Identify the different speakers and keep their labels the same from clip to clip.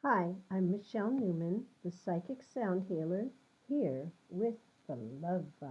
Speaker 1: Hi, I'm Michelle Newman, the psychic sound healer, here with the Love Vibe.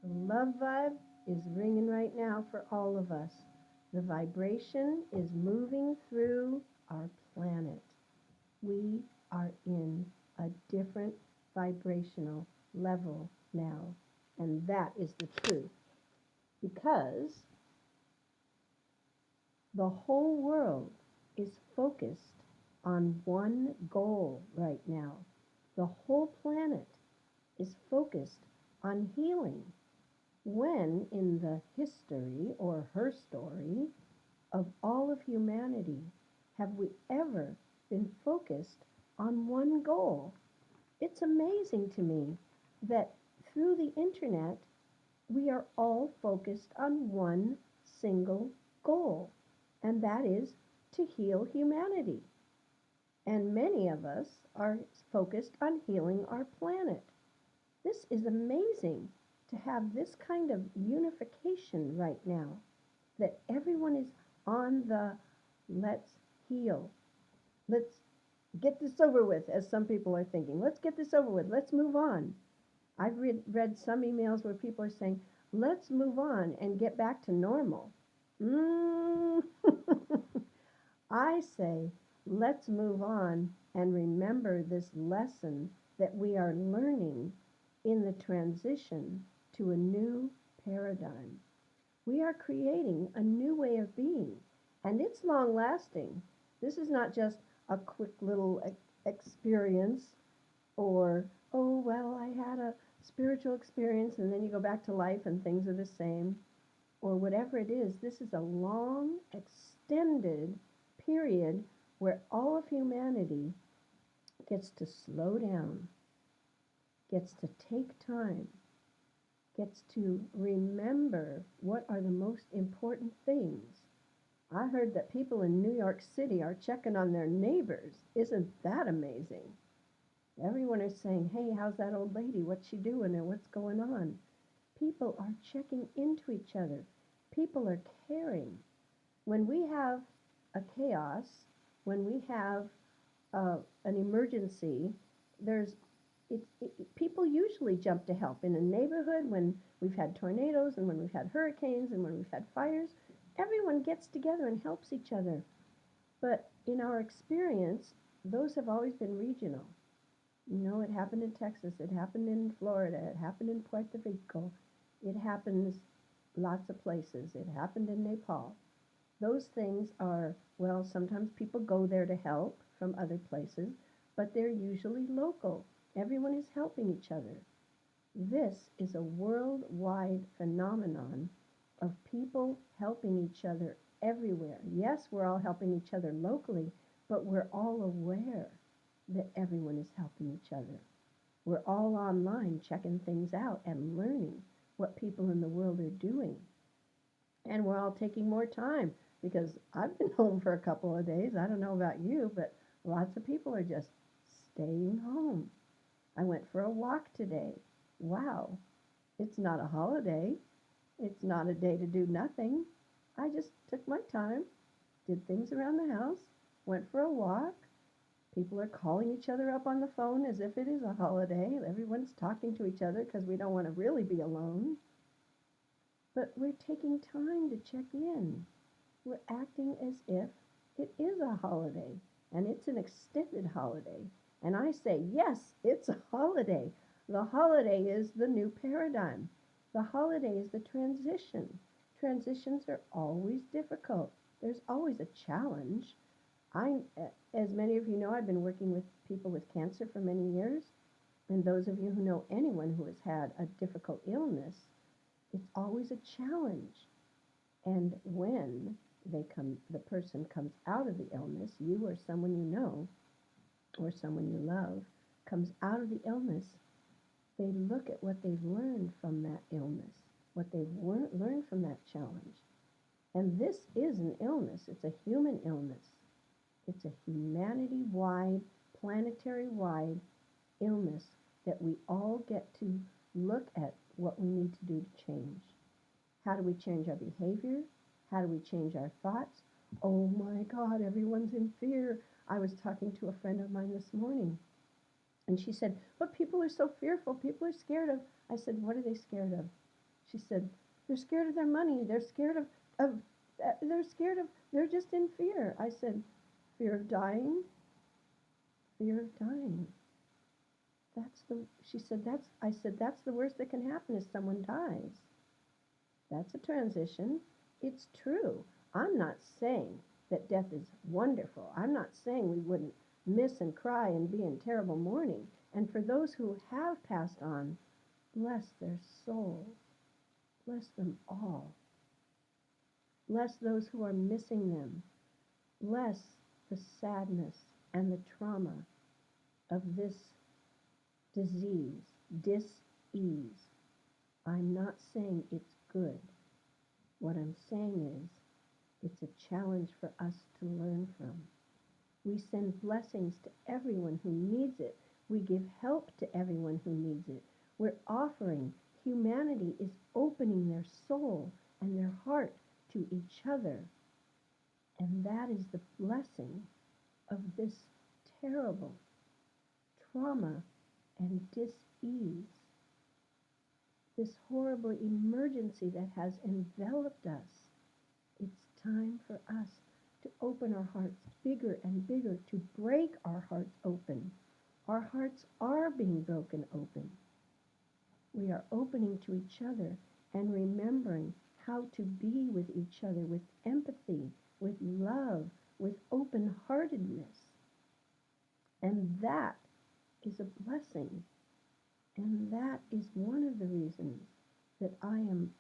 Speaker 1: The Love Vibe is ringing right now for all of us. The vibration is moving through our planet. We are in a different vibrational level now, and that is the truth because the whole world is focused on one goal right now. The whole planet is focused on healing. When in the history or her story of all of humanity have we ever been focused on one goal? It's amazing to me that through the internet we are all focused on one single goal, and that is to heal humanity. And many of us are focused on healing our planet. This is amazing to have this kind of unification right now, that everyone is on the let's heal. Let's get this over with, as some people are thinking. Let's get this over with. Let's move on. I've read some emails where people are saying, let's move on and get back to normal. Mm. I say, let's move on and remember this lesson that we are learning in the transition to a new paradigm. We are creating a new way of being, and it's long lasting. This is not just a quick little experience or, oh, well, I had a spiritual experience and then you go back to life and things are the same, or whatever it is. This is a long, extended period where all of humanity gets to slow down, gets to take time, gets to remember what are the most important things. I heard that people in New York City are checking on their neighbors. Isn't that amazing? Everyone is saying, hey, how's that old lady? What's she doing and what's going on? People are checking into each other. People are caring. When we have a chaos, when we have an emergency, there's people usually jump to help in a neighborhood when we've had tornadoes and when we've had hurricanes and when we've had fires. Everyone gets together and helps each other. But in our experience, those have always been regional. You know, it happened in Texas, it happened in Florida, it happened in Puerto Rico, it happens lots of places, it happened in Nepal. Those things are, well, sometimes people go there to help from other places, but they're usually local. Everyone is helping each other. This is a worldwide phenomenon of people helping each other everywhere. Yes, we're all helping each other locally, but we're all aware that everyone is helping each other. We're all online checking things out and learning what people in the world are doing. And we're all taking more time because I've been home for a couple of days. I don't know about you, but lots of people are just staying home. I went for a walk today. Wow, it's not a holiday. It's not a day to do nothing. I just took my time, did things around the house, went for a walk. People are calling each other up on the phone as if it is a holiday. Everyone's talking to each other because we don't want to really be alone. But we're taking time to check in. We're acting as if it is a holiday and it's an extended holiday. And I say, yes, it's a holiday. The holiday is the new paradigm. The holiday is the transition. Transitions are always difficult. There's always a challenge. I, as many of you know, I've been working with people with cancer for many years. And those of you who know anyone who has had a difficult illness, it's always a challenge. And when the person comes out of the illness, you or someone you know or someone you love comes out of the illness, they look at what they've learned from that illness, what they've learned from that challenge. And this is an illness. It's a human illness. It's a humanity-wide, planetary-wide illness that we all get to look at what we need to do to change. How do we change our behavior? How do we change our thoughts? Oh my God, everyone's in fear. I was talking to a friend of mine this morning, and she said, but people are so fearful. People are scared of. I said, what are they scared of? She said, they're scared of their money. They're scared they're just in fear. I said, fear of dying? Fear of dying. She said, I said, that's the worst that can happen is someone dies. That's a transition. It's true. I'm not saying that death is wonderful. I'm not saying we wouldn't miss and cry and be in terrible mourning. And for those who have passed on, bless their souls. Bless them all. Bless those who are missing them. Bless the sadness and the trauma of this disease, dis-ease. I'm not saying it's good. What I'm saying is it's a challenge for us to learn from. We send blessings to everyone who needs it. We give help to everyone who needs it. We're offering. Humanity is opening their soul and their heart to each other. And that is the blessing of this terrible trauma and dis-ease, this horrible emergency that has enveloped us. It's time for us to open our hearts bigger and bigger, to break our hearts open. Our hearts are being broken open. We are opening to each other and remembering how to be with each other with empathy, with love, with open-heartedness. And that is a blessing. And that is one of the reasons that I am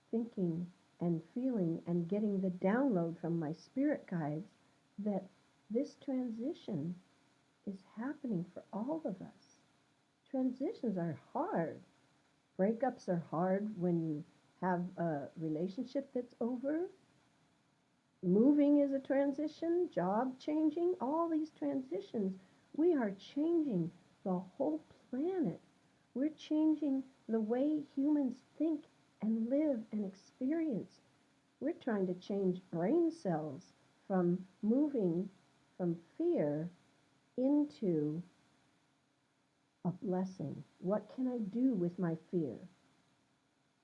Speaker 1: thinking and feeling and getting the download from my spirit guides that this transition is happening for all of us. Transitions are hard. Breakups are hard when you have a relationship that's over. Moving is a transition, job changing, all these transitions. We are changing the whole planet. We're changing the way humans think and live and experience. We're trying to change brain cells from moving from fear into a blessing. What can I do with my fear?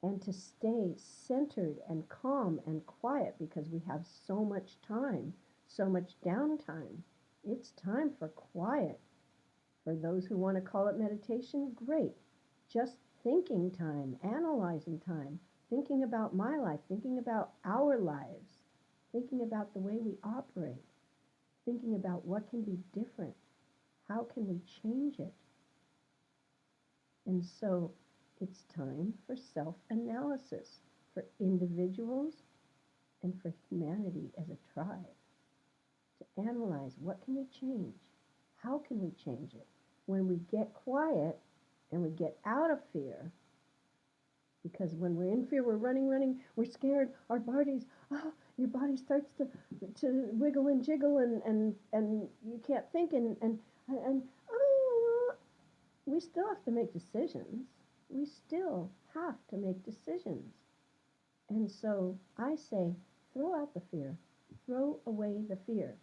Speaker 1: And to stay centered and calm and quiet because we have so much time, so much downtime. It's time for quiet. For those who want to call it meditation, great. Just thinking time, analyzing time, thinking about my life, thinking about our lives, thinking about the way we operate, thinking about what can be different. How can we change it? And so it's time for self-analysis for individuals and for humanity as a tribe to analyze what can we change? How can we change it? When we get quiet and we get out of fear, because when we're in fear, we're running, we're scared, our bodies, your body starts to wiggle and jiggle and you can't think and we still have to make decisions. We still have to make decisions. And so I say, throw out the fear. Throw away the fear.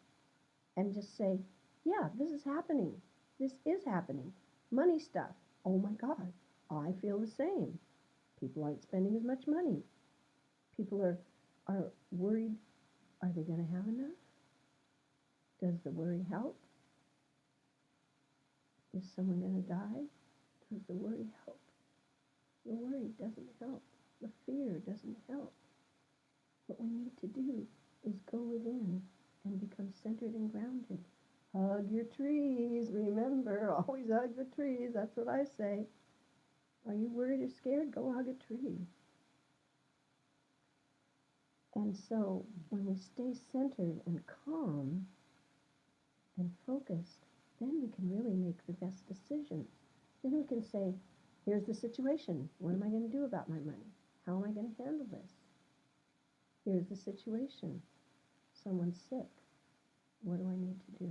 Speaker 1: And just say, yeah, this is happening. This is happening. Money stuff. Oh my God, I feel the same. People aren't spending as much money. People are worried, are they going to have enough? Does the worry help? Is someone going to die? Does the worry help? The worry doesn't help. The fear doesn't help. What we need to do is go within and become centered and grounded. Hug your trees. Remember, always hug the trees. That's what I say. Are you worried or scared? Go hug a tree. And so when we stay centered and calm and focused, then we can really make the best decisions. Then we can say, here's the situation. What am I going to do about my money? How am I going to handle this? Here's the situation. Someone's sick. What do I need to do?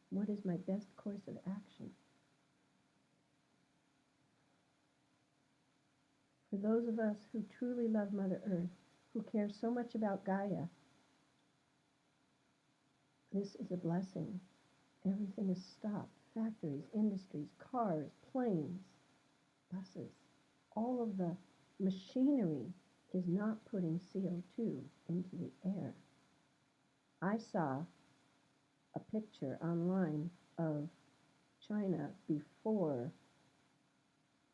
Speaker 1: What is my best course of action? For those of us who truly love Mother Earth, who care so much about Gaia, this is a blessing. Everything is stopped. Factories, industries, cars, planes, buses. All of the machinery is not putting CO2 into the air. I saw a picture online of China before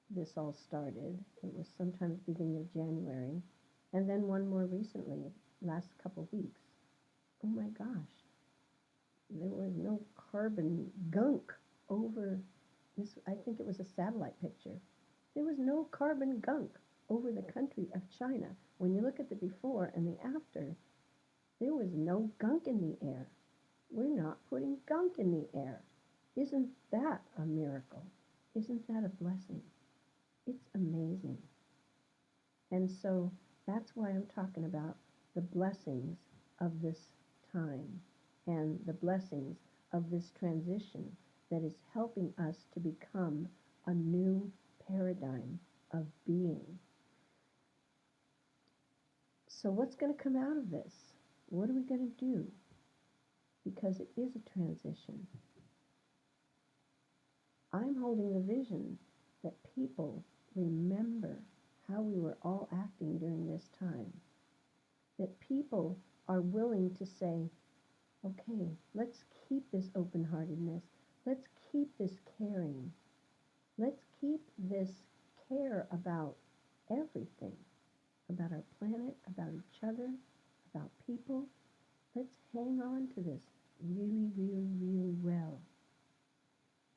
Speaker 1: this all started. It was sometime at the beginning of January. And then one more recently, last couple weeks. Oh my gosh. There was no carbon gunk over this. I think it was a satellite picture. There was no carbon gunk over the country of China. When you look at the before and the after, there was no gunk in the air. We're not putting gunk in the air. Isn't that a miracle? Isn't that a blessing? It's amazing. And so that's why I'm talking about the blessings of this time and the blessings of this transition that is helping us to become a new paradigm of being. So what's going to come out of this? What are we going to do? Because it is a transition. I'm holding the vision that people remember how we were all acting during this time. That people are willing to say, okay, let's keep this open-heartedness. Let's keep this caring. Let's keep this care about everything, about our planet, about each other, about people. Let's hang on to this really, really, really well.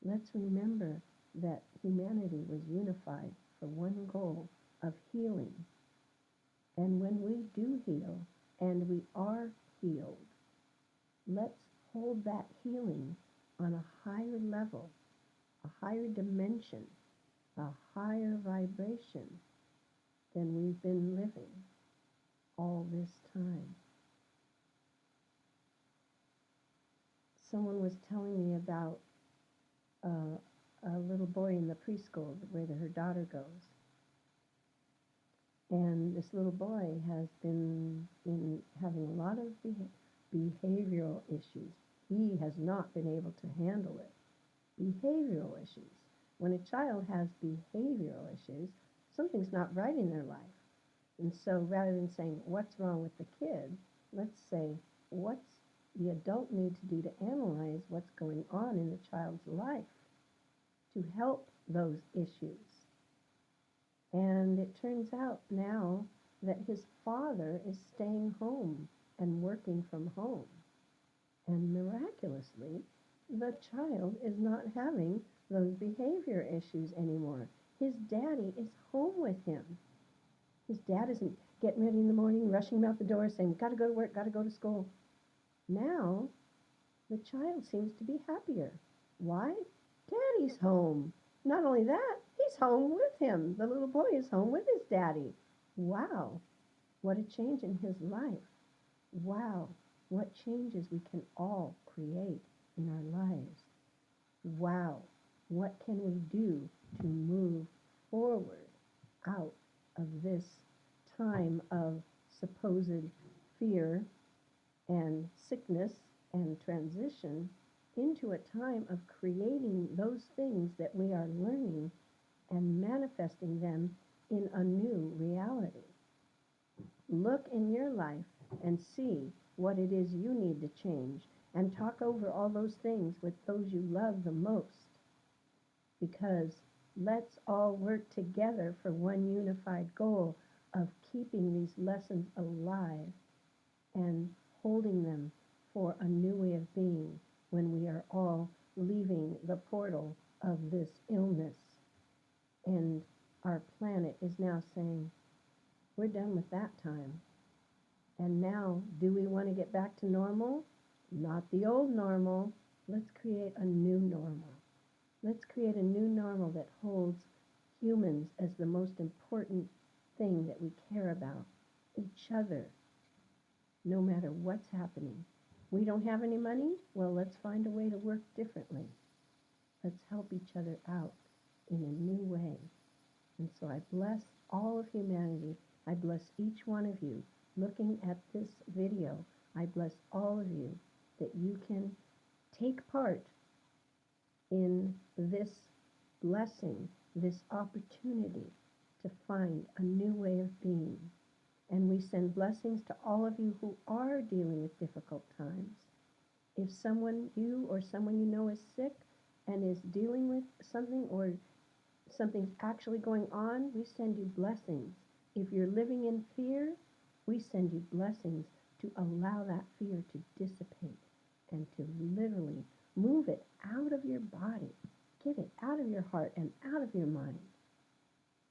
Speaker 1: Let's remember that humanity was unified for one goal of healing. And when we do heal, and we are healed, let's hold that healing on a higher level, a higher dimension, a higher vibration than we've been living all this time. Someone was telling me about a little boy in the preschool where her daughter goes. And this little boy has been having a lot of behavioral issues. He has not been able to handle it. Behavioral issues. When a child has behavioral issues, something's not right in their life. And so rather than saying, what's wrong with the kid, let's say, what's the adult need to do to analyze what's going on in the child's life to help those issues. And it turns out now that his father is staying home and working from home. And miraculously, the child is not having those behavior issues anymore. His daddy is home with him. His dad isn't getting ready in the morning, rushing him out the door, saying, gotta go to work, gotta go to school. Now, the child seems to be happier. Why? Daddy's home. Not only that, he's home with him. The little boy is home with his daddy. Wow, what a change in his life. Wow, what changes we can all create in our lives. Wow, what can we do to move forward out of this time of supposed fear and sickness and transition into a time of creating those things that we are learning and manifesting them in a new reality. Look in your life and see what it is you need to change and talk over all those things with those you love the most. Because let's all work together for one unified goal of keeping these lessons alive and holding them for a new way of being when we are all leaving the portal of this illness. And our planet is now saying, we're done with that time. And now, do we want to get back to normal? Not the old normal. Let's create a new normal. Let's create a new normal that holds humans as the most important thing that we care about. Each other. no matter what's happening. We don't have any money? Well, let's find a way to work differently. Let's help each other out in a new way. And so I bless all of humanity. I bless each one of you looking at this video. I bless all of you that you can take part in this blessing, this opportunity to find a new way of being. And we send blessings to all of you who are dealing with difficult times. If you or someone you know is sick and is dealing with something, or something's actually going on, we send you blessings. If you're living in fear, we send you blessings to allow that fear to dissipate and to literally move it out of your body, get it out of your heart and out of your mind.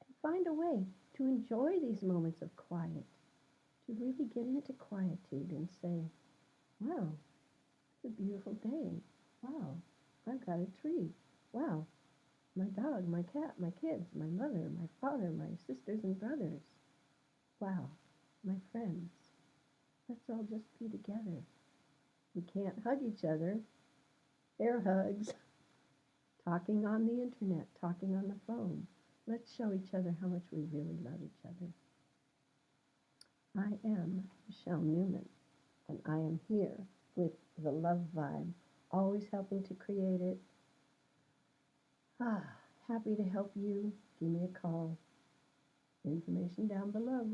Speaker 1: And find a way to enjoy these moments of quiet, to really get into quietude and say, wow, it's a beautiful day. Wow, I've got a tree. Wow, my dog, my cat, my kids, my mother, my father, my sisters and brothers. Wow, my friends. Let's all just be together. We can't hug each other. Air hugs. Talking on the internet, talking on the phone. Let's show each other how much we really love each other. I am Michelle Newman, and I am here with the Love Vibe, always helping to create it. Happy to help you. Give me a call. Information down below.